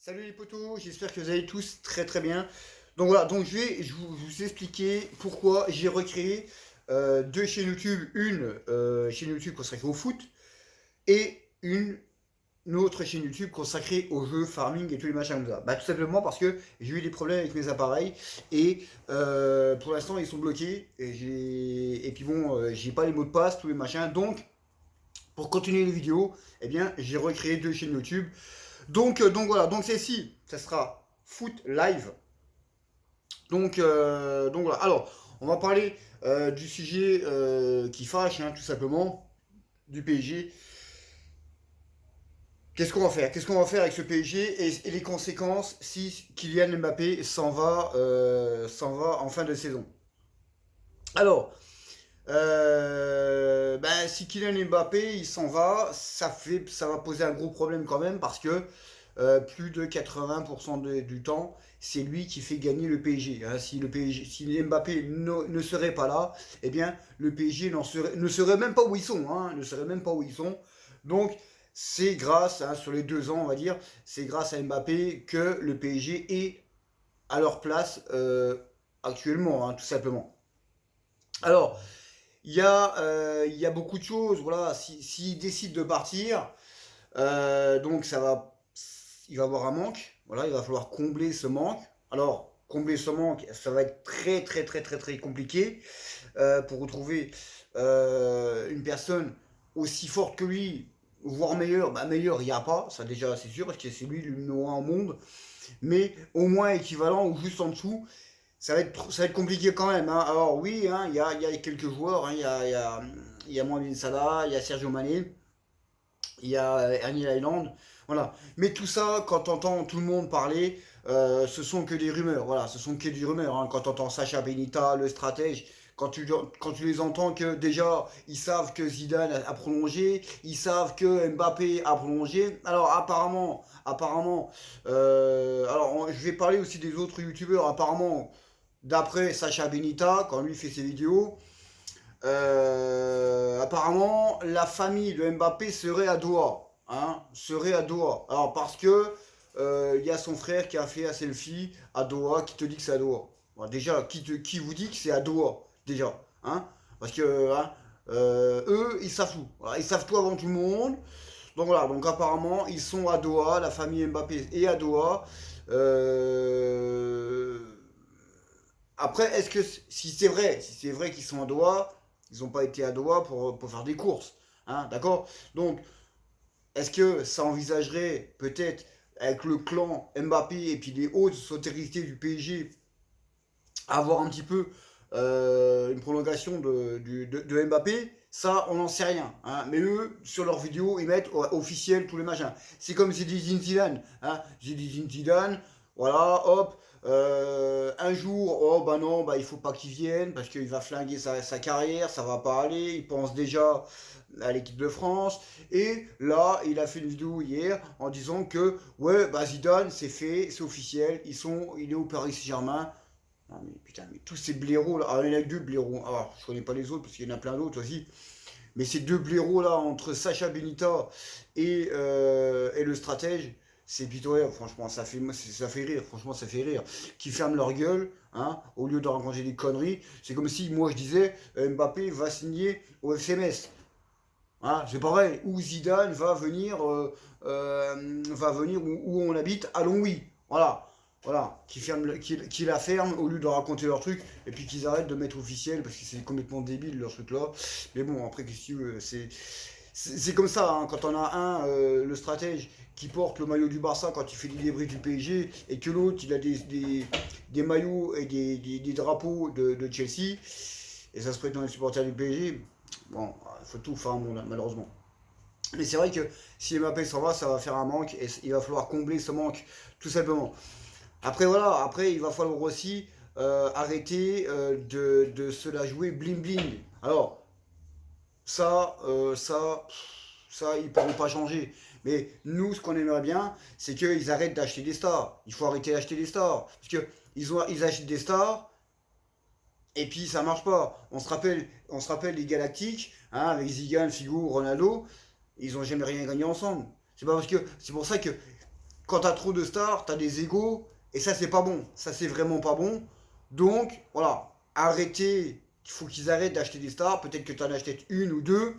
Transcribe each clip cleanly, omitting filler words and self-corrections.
Salut les potos, j'espère que vous allez tous très très bien. Donc voilà, donc je vous expliquer pourquoi j'ai recréé deux chaînes YouTube, une chaîne YouTube consacrée au foot et une autre chaîne YouTube consacrée aux jeux, farming et tous les machins comme ça. Bah tout simplement parce que j'ai eu des problèmes avec mes appareils et pour l'instant ils sont bloqués et puis bon j'ai pas les mots de passe, tous les machins. Donc pour continuer les vidéos, eh bien j'ai recréé deux chaînes YouTube. Donc voilà, donc celle-ci, ça sera foot live. Donc voilà. Alors, on va parler du sujet qui fâche, hein, tout simplement, du PSG. Qu'est-ce qu'on va faire? Qu'est-ce qu'on va faire avec ce PSG et les conséquences si Kylian Mbappé s'en va en fin de saison? Alors, ben, si Kylian Mbappé il s'en va, ça va poser un gros problème quand même parce que plus de 80% du temps, c'est lui qui fait gagner le PSG. Hein. Si le PSG, si Mbappé ne serait pas là, eh bien le PSG ne serait même pas où ils sont. Hein, ne serait même pas où ils sont. Donc c'est grâce, hein, sur les 2 ans, on va dire, c'est grâce à Mbappé que le PSG est à leur place actuellement, hein, tout simplement. Alors, il y a beaucoup de choses. Voilà, s'il décide de partir, donc il va avoir un manque. Voilà, il va falloir combler ce manque. Alors, combler ce manque, ça va être très très très très très compliqué pour retrouver une personne aussi forte que lui, voire meilleure. Bah meilleur, il n'y a pas, ça déjà c'est sûr, parce que c'est lui le numéro 1 au monde. Mais au moins équivalent ou juste en dessous, ça va être compliqué quand même. Hein. Alors oui, hein, il y a quelques joueurs. Hein, il y a Mohamed Salah, il y a Sergio Mané, il y a Ernie Island. Voilà. Mais tout ça, quand on entend tout le monde parler, ce sont que des rumeurs. Voilà, ce sont que des rumeurs. Hein. Quand on entend Sacha Benita, le stratège, quand tu les entends que déjà, ils savent que Zidane a prolongé, ils savent que Mbappé a prolongé. Alors apparemment, je vais parler aussi des autres youtubeurs. Apparemment, d'après Sacha Benita, quand lui fait ses vidéos, apparemment, la famille de Mbappé serait à Doha. Hein, serait à Doha. Alors, parce que il y a son frère qui a fait un selfie à Doha qui te dit que c'est à Doha. Bon, déjà, qui vous dit que c'est à Doha? Déjà. Hein, parce que hein, eux, ils savent tout. Voilà, ils savent tout avant tout le monde. Donc voilà, donc apparemment, ils sont à Doha. La famille Mbappé est à Doha. Euh, Après, est-ce que si c'est vrai qu'ils sont à Doha, ils n'ont pas été à Doha pour faire des courses, hein, d'accord? Donc, est-ce que ça envisagerait peut-être avec le clan Mbappé et puis les hautes autorités du PSG avoir un petit peu une prolongation de Mbappé? Ça, on n'en sait rien. Hein. Mais eux, sur leurs vidéos, ils mettent officiel tous les machins. C'est comme Zinedine Zidane. Hein. Zinedine Zidane, voilà, hop. Un jour, oh bah non, bah il faut pas qu'il vienne parce qu'il va flinguer sa carrière, ça va pas aller. Il pense déjà à l'équipe de France. Et là, il a fait une vidéo hier en disant que ouais, bah Zidane, c'est fait, c'est officiel. Il est au Paris Saint-Germain. Ah mais putain, mais tous ces blaireaux là, ah, il y en a deux blaireaux. Alors, je connais pas les autres parce qu'il y en a plein d'autres aussi. Mais ces deux blaireaux là, entre Sacha Benita et le stratège, c'est pitoyable, franchement, ça fait rire, franchement, ça fait rire. Qui ferment leur gueule, hein, au lieu de raconter des conneries. C'est comme si moi je disais Mbappé va signer au FCMS. Hein, c'est pareil, ou Zidane va venir où on habite à Longwy. Voilà. Voilà, qui la ferment au lieu de raconter leur truc et puis qu'ils arrêtent de mettre officiel parce que c'est complètement débile leur truc là. Mais bon, après, qu'est-ce que tu veux, c'est comme ça, hein, quand on a le stratège, qui porte le maillot du Barça quand il fait les débris du PSG et que l'autre il a des maillots et des drapeaux de Chelsea et ça se prête dans les supporters du PSG. Bon, il faut tout faire un monde, malheureusement. Mais c'est vrai que si Mbappé s'en va, ça va faire un manque et il va falloir combler ce manque, tout simplement. Après, voilà, après, il va falloir aussi arrêter de se la jouer bling bling. Alors, ça, euh, ça, ils ne pourront pas changer. Mais nous, ce qu'on aimerait bien, c'est qu'ils arrêtent d'acheter des stars. Il faut arrêter d'acheter des stars. Parce qu'ils achètent des stars, et puis ça marche pas. On se rappelle les Galactiques, hein, avec Zidane, Figo, Ronaldo, ils ont jamais rien gagné ensemble. C'est pas parce que c'est pour ça que quand t'as trop de stars, t'as des égos, et ça c'est pas bon, ça c'est vraiment pas bon. Donc voilà, arrêtez, il faut qu'ils arrêtent d'acheter des stars, peut-être que t'en achètes une ou deux,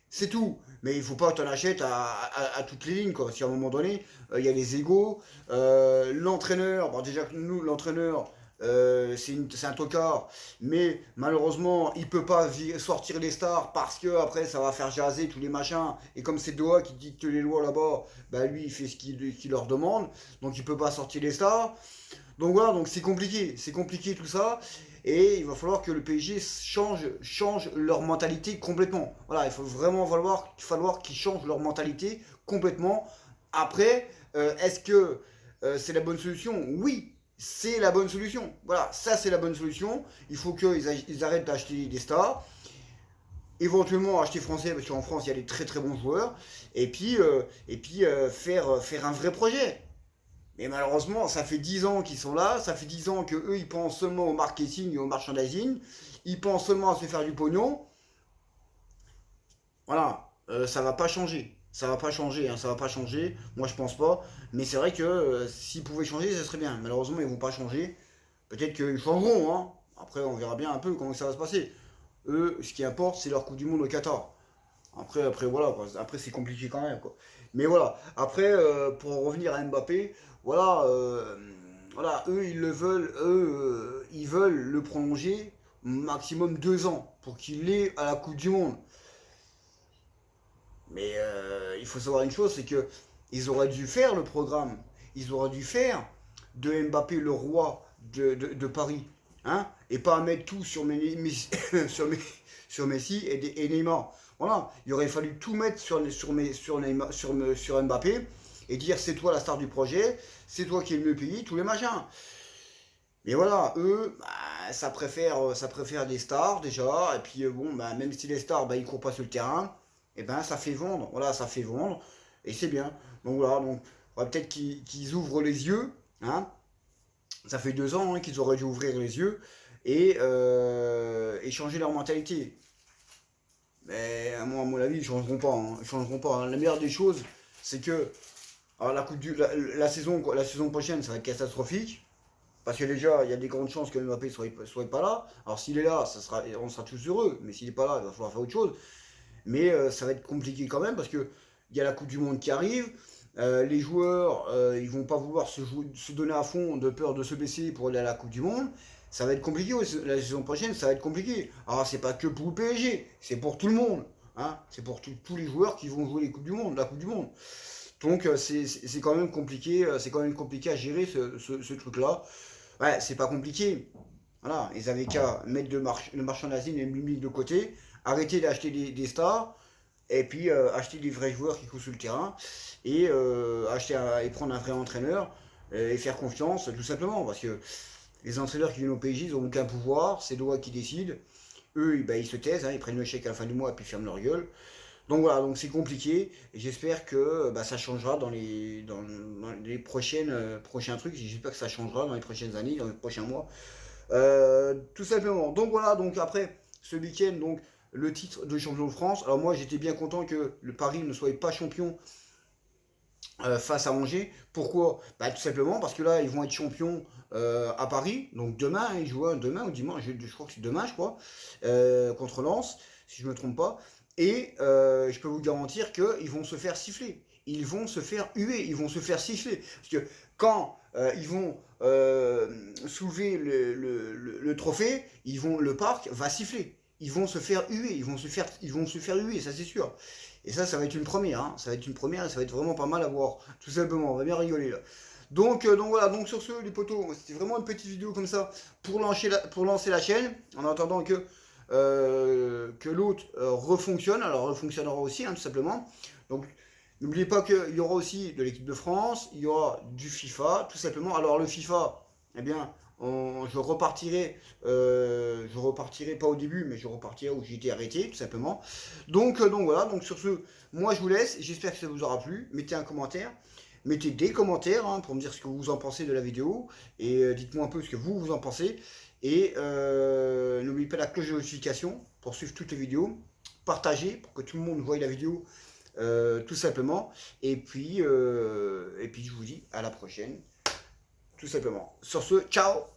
c'est tout. Mais il faut pas que t'en achètes à toutes les lignes, quoi. Parce qu'à un moment donné, il y a les égos, l'entraîneur, bon déjà que nous, l'entraîneur, c'est un tocard, mais malheureusement, il peut pas sortir les stars parce que après ça va faire jaser tous les machins. Et comme c'est Doha qui dicte les lois là-bas, bah lui il fait ce qu'il leur demande, donc il peut pas sortir les stars. Donc voilà, donc c'est compliqué tout ça. Et il va falloir que le PSG change leur mentalité complètement. Voilà, il faut vraiment falloir qu'ils changent leur mentalité complètement. Après, est-ce que c'est la bonne solution? Oui, c'est la bonne solution. Voilà, ça c'est la bonne solution. Il faut qu'ils arrêtent d'acheter des stars. Éventuellement acheter français, parce qu'en France il y a des très très bons joueurs. Et puis faire un vrai projet. Mais malheureusement, ça fait 10 ans qu'ils sont là, ça fait 10 ans qu'eux, ils pensent seulement au marketing et au merchandising, ils pensent seulement à se faire du pognon. Voilà, ça va pas changer. Ça va pas changer, hein, ça va pas changer. Moi, je pense pas. Mais c'est vrai que s'ils pouvaient changer, ça serait bien. Malheureusement, ils vont pas changer. Peut-être qu'ils changeront, hein. Après, on verra bien un peu comment ça va se passer. Eux, ce qui importe, c'est leur Coupe du Monde au Qatar. Après voilà, quoi. Après, c'est compliqué quand même, quoi. Mais voilà. Après, pour en revenir à Mbappé, voilà, voilà, eux, ils veulent le prolonger maximum 2 ans pour qu'il ait à la Coupe du Monde. Mais il faut savoir une chose, c'est que ils auraient dû faire le programme. Ils auraient dû faire de Mbappé le roi de Paris. Hein, et pas mettre tout sur, sur Messi et Neymar. Voilà, il aurait fallu tout mettre Neymar, sur Mbappé et dire c'est toi la star du projet, c'est toi qui es le mieux payé, tous les machins. Mais voilà, eux, bah, ça préfère des stars déjà, et puis bon, bah, même si les stars, bah, ils courent pas sur le terrain, et ben ça fait vendre, voilà, ça fait vendre, et c'est bien. Donc voilà, donc faudrait peut-être qu'ils ouvrent les yeux, hein. Ça fait 2 ans hein, qu'ils auraient dû ouvrir les yeux et changer leur mentalité. Mais à mon avis, ils changeront pas, hein, ils changeront pas, hein. La meilleure des choses, c'est que alors, la saison prochaine, ça va être catastrophique. Parce que déjà, il y a des grandes chances que Mbappé soit pas là. Alors s'il est là, on sera tous heureux. Mais s'il n'est pas là, il va falloir faire autre chose. Mais ça va être compliqué quand même parce que il y a la Coupe du Monde qui arrive. Les joueurs, ils vont pas vouloir se donner à fond de peur de se baisser pour aller à la Coupe du Monde. Ça va être compliqué la saison prochaine, ça va être compliqué. Alors c'est pas que pour le PSG, c'est pour tout le monde. Hein, c'est pour tous les joueurs qui vont jouer la Coupe du Monde. Donc c'est quand même compliqué, c'est quand même compliqué à gérer ce truc-là. Ouais, c'est pas compliqué. Voilà, ils avaient qu'à mettre le merchandising et le public de côté, arrêter d'acheter des stars, et puis acheter des vrais joueurs qui courent sur le terrain, et et prendre un vrai entraîneur, et faire confiance, tout simplement, parce que les entraîneurs qui viennent au PSG, ils n'ont aucun pouvoir, c'est Doha qui décide. Eux, bah, ils se taisent, hein, ils prennent le chèque à la fin du mois et puis ferment leur gueule. Donc voilà, donc c'est compliqué et j'espère que bah, ça changera dans les prochains trucs. J'espère que ça changera dans les prochaines années, dans les prochains mois. Tout simplement. Donc voilà, donc après ce week-end, donc le titre de champion de France. Alors moi j'étais bien content que le Paris ne soit pas champion face à Angers. Pourquoi? Bah, tout simplement parce que là ils vont être champions à Paris. Donc demain, ils jouent demain ou dimanche, je crois que c'est demain, je crois, contre Lens, si je ne me trompe pas. Et je peux vous garantir qu'ils vont se faire siffler. Ils vont se faire huer, ils vont se faire siffler. Parce que quand ils vont soulever le trophée, le parc va siffler. Ils vont se faire huer, ils vont se faire huer, ça c'est sûr. Et ça va être une première, hein. Ça va être une première et ça va être vraiment pas mal à voir. Tout simplement, on va bien rigoler là. Donc voilà, donc sur ce, les potos, c'était vraiment une petite vidéo comme ça pour lancer la chaîne, en attendant que l'autre refonctionne. Alors refonctionnera aussi, hein, tout simplement. Donc n'oubliez pas qu'il y aura aussi de l'équipe de France, il y aura du FIFA, tout simplement. Alors le FIFA, eh bien, je repartirai pas au début, mais je repartirai où j'ai été arrêté, tout simplement. Donc voilà, donc sur ce, moi je vous laisse, j'espère que ça vous aura plu. Mettez un commentaire, mettez des commentaires hein, pour me dire ce que vous en pensez de la vidéo, et dites-moi un peu ce que vous en pensez. Et n'oubliez pas la cloche de notification pour suivre toutes les vidéos, partagez pour que tout le monde voie la vidéo tout simplement. Et puis je vous dis à la prochaine, tout simplement. Sur ce, ciao!